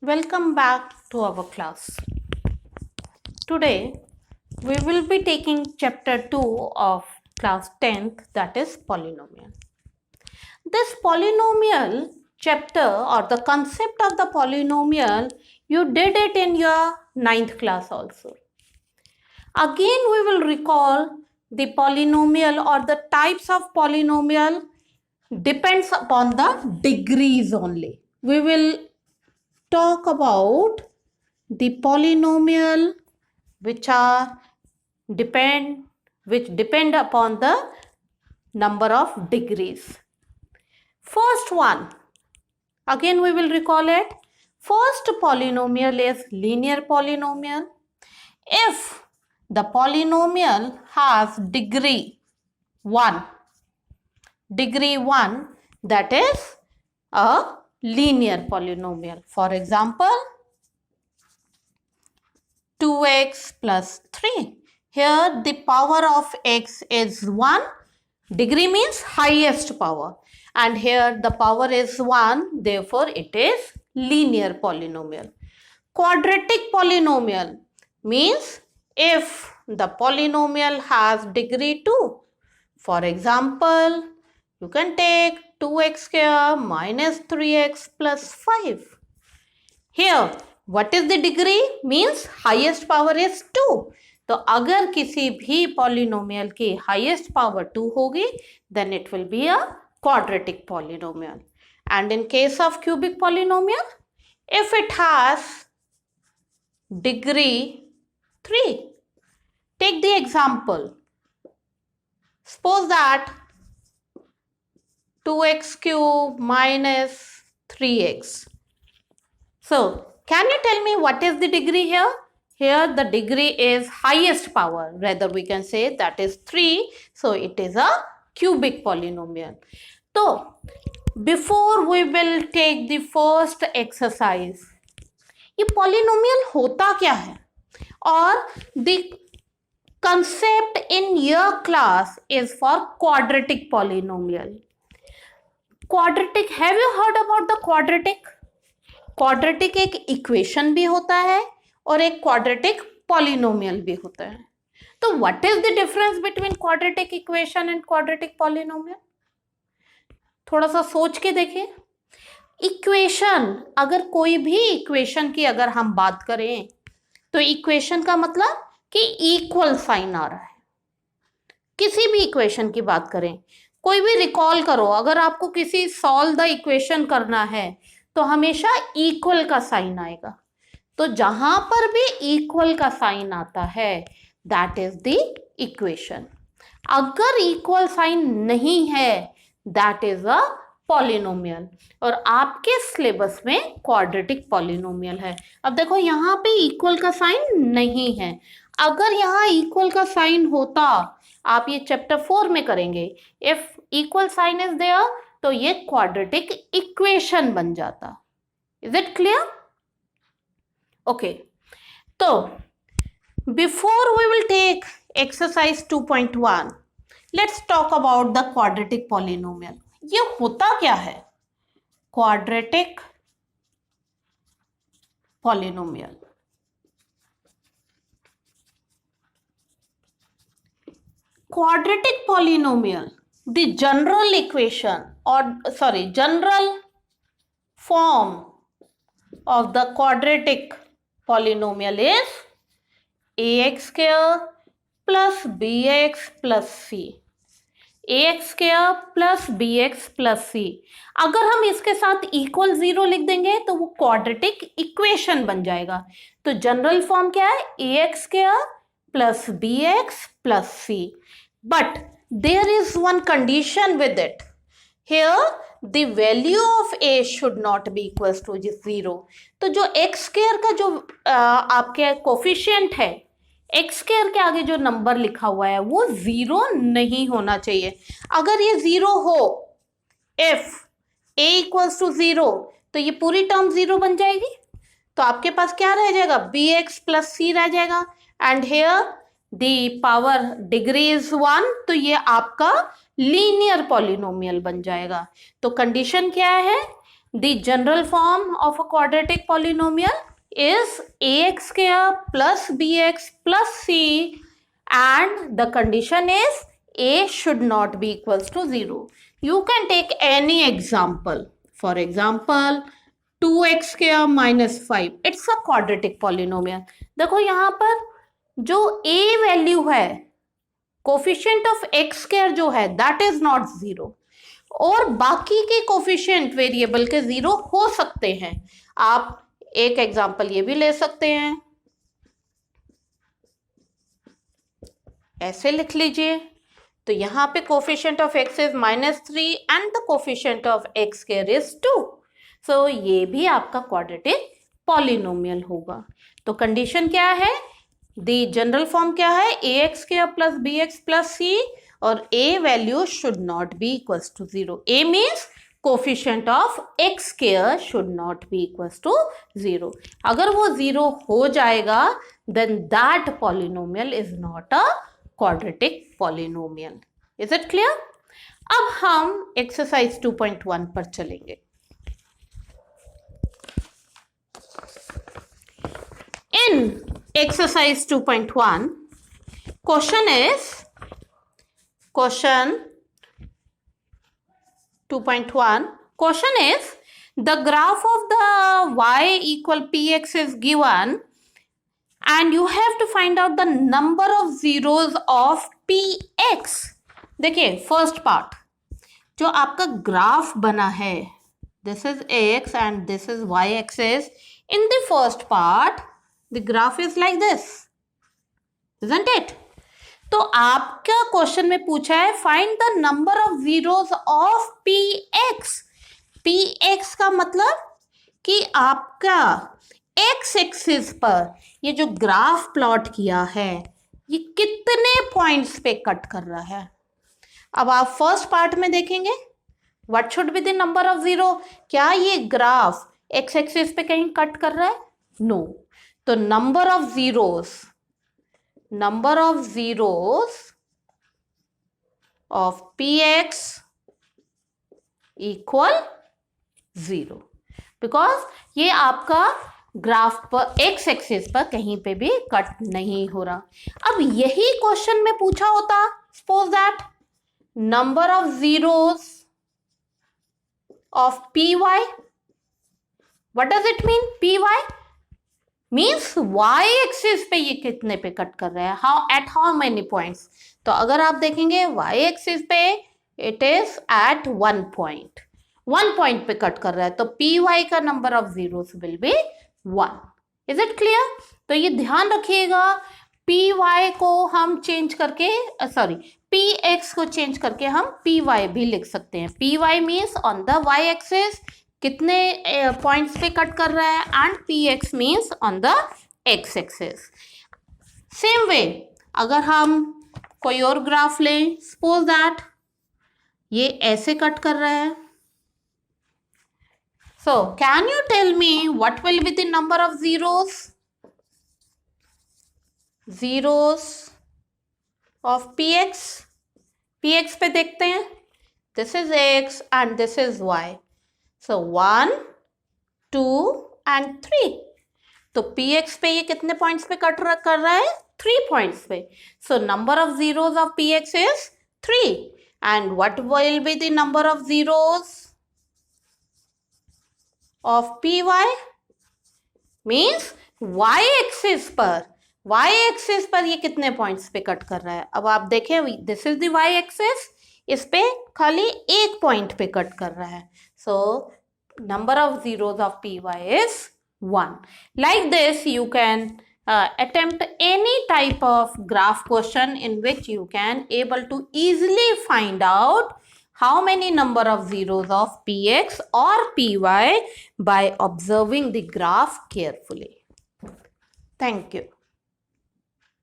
Welcome back to our class. Today we will be taking chapter 2 of class 10th, that is polynomial. This polynomial chapter or the concept of the polynomial, you did it in your 9th class also. Again we will recall the polynomial or the types of polynomial depends upon the degrees only. We will talk about the polynomial which depend upon the number of degrees. First one, again we will recall it. First polynomial is linear polynomial. If the polynomial has degree 1, that is a linear polynomial. For example, 2x plus 3. Here the power of x is 1. Degree means highest power. And here the power is 1. Therefore, it is linear polynomial. Quadratic polynomial means if the polynomial has degree 2. For example, you can take 2x square minus 3x plus 5. Here, what is the degree? Means highest power is 2. तो अगर किसी भी polynomial की highest power 2 होगी, then it will be a quadratic polynomial. And in case of cubic polynomial, if it has degree 3, take the example. Suppose that 2x cube minus 3x. So, can you tell me what is the degree here? Here the degree is highest power. Rather we can say that is 3. So, it is a cubic polynomial. So, before we will take the first exercise, ये polynomial होता क्या है? और the concept in your class is for quadratic polynomial. Quadratic, have you heard about the quadratic? Quadratic एक equation भी होता है और एक क्वाड्रेटिक पॉलिनोमियल भी होता है. तो what is the difference between quadratic equation and quadratic polynomial? थोड़ा सा सोच के देखिए. इक्वेशन, अगर कोई भी इक्वेशन की अगर हम बात करें तो इक्वेशन का मतलब कि इक्वल साइन आ रहा है. किसी भी इक्वेशन की बात करें, कोई भी रिकॉल करो, अगर आपको किसी सॉल्व द इक्वेशन करना है तो हमेशा इक्वल का साइन आएगा. तो जहां पर भी इक्वल का साइन आता है दैट इज द इक्वेशन. अगर इक्वल साइन नहीं है दैट इज अ पॉलिनोमियल. और आपके सिलेबस में क्वाड्रेटिक पॉलिनोमियल है. अब देखो यहां पे इक्वल का साइन नहीं है. अगर यहां इक्वल का साइन होता, आप ये चैप्टर 4 में करेंगे, if equal sign is there तो ये क्वाड्रेटिक इक्वेशन बन जाता. Is it clear? ओके, तो before we will take exercise 2.1, let's talk about the quadratic polynomial. ये होता क्या है quadratic polynomial? Quadratic polynomial, the general equation or general form of the quadratic polynomial is ax square plus bx plus c. ax square plus bx plus c. अगर हम इसके साथ equal 0 लिख देंगे तो वो क्वाड्रेटिक इक्वेशन बन जाएगा. तो जनरल फॉर्म क्या है? ax square plus bx plus c. But there is one condition with it. Here the value of a should not be equals to 0. तो जो x square का जो आपके कोफिशिएंट है, x square के आगे जो नंबर लिखा हुआ है वो 0 नहीं होना चाहिए. अगर ये 0 हो, if a equals to 0, तो ये पूरी टर्म 0 बन जाएगी. तो आपके पास क्या रह जाएगा? bx plus c रह जाएगा. And here the power degree is 1, तो ये आपका लीनियर पॉलिनोमियल बन जाएगा. तो कंडीशन क्या है? the general form of a quadratic polynomial is ax square plus bx plus c, and the condition is a should not be equals to 0. You can take any example. For example, 2x square minus 5. It's a quadratic polynomial. देखो यहाँ पर जो a value है, coefficient of x square जो है, that is not 0, और बाकी के कोफिशिएंट वेरिएबल के 0 हो सकते हैं. आप एक एग्जांपल ये भी ले सकते हैं, ऐसे लिख लीजिए. तो यहाँ पे coefficient of x is -3 and the coefficient of x square is 2. सो ये भी आपका क्वाड्रेटिक पॉलिनोमियल होगा. तो कंडीशन क्या है, दी जनरल फॉर्म क्या है, ax square plus bx plus c, और a value should not be equals to 0. a means coefficient of x square should not be equals to 0. अगर वो 0 हो जाएगा then that polynomial is not a quadratic polynomial. Is it clear? अब हम exercise 2.1 पर चलेंगे. In exercise 2.1, question 2.1, question is the graph of the y equal px is given and you have to find out the number of zeros of px. देखिए first part, जो आपका graph बना है, this is x and this is y axis. In the first part, the graph is like this, isn't it? तो आपका question में पूछा है find the number of zeros of px. px का मतलब कि आपका एक्स एक्सिस पर ये जो ग्राफ प्लॉट किया है ये कितने पॉइंट्स पे कट कर रहा है. अब आप फर्स्ट पार्ट में देखेंगे what should be the number of zero. क्या ये ग्राफ एक्स एक्सिस पे कहीं कट कर रहा है? नो. तो number of zeros of P x equal 0, because ये आपका ग्राफ पर एक्स एक्सिस पर कहीं पे भी कट नहीं हो रहा. अब यही क्वेश्चन में पूछा होता, suppose that number of zeros of P Y. What does it mean? P Y means Y axis पे ये कितने पे कट कर रहा है, हाउ मेनी पॉइंट्स. तो अगर आप देखेंगे वाई एक्सिस पे इट इज एट 1 पॉइंट पे कट कर रहा है, तो पी वाई का number of zeros will be 1. Is it clear? तो ये ध्यान रखिएगा, पी वाई को हम चेंज करके पी एक्स को चेंज करके हम पी वाई भी लिख सकते हैं. P Y means on the Y axis कितने पॉइंट्स पे कट कर रहा है, and P X means on the X axis. Same way अगर हम कोई और ग्राफ लें, सपोज दैट ये ऐसे कट कर रहा है. So, can you tell me what will be the number of zeros? Zeros of px. px पे देखते हैं. This is x and this is y. So 1, 2 and 3. तो px पे ये कितने पॉइंट्स पे कट कर रहा है? 3 पॉइंट्स पे. So number of zeros of px is 3. And what will be the number of zeros of py? Means y axis पर ये कितने पॉइंट्स पे कट कर रहा है. अब आप देखें this is the y axis, इस पे खाली एक पॉइंट पे कट कर रहा है. So number of zeros of py is 1. Like this you can attempt any type of graph question in which you can able to easily find out how many number of zeros of px or py by observing the graph carefully. Thank you.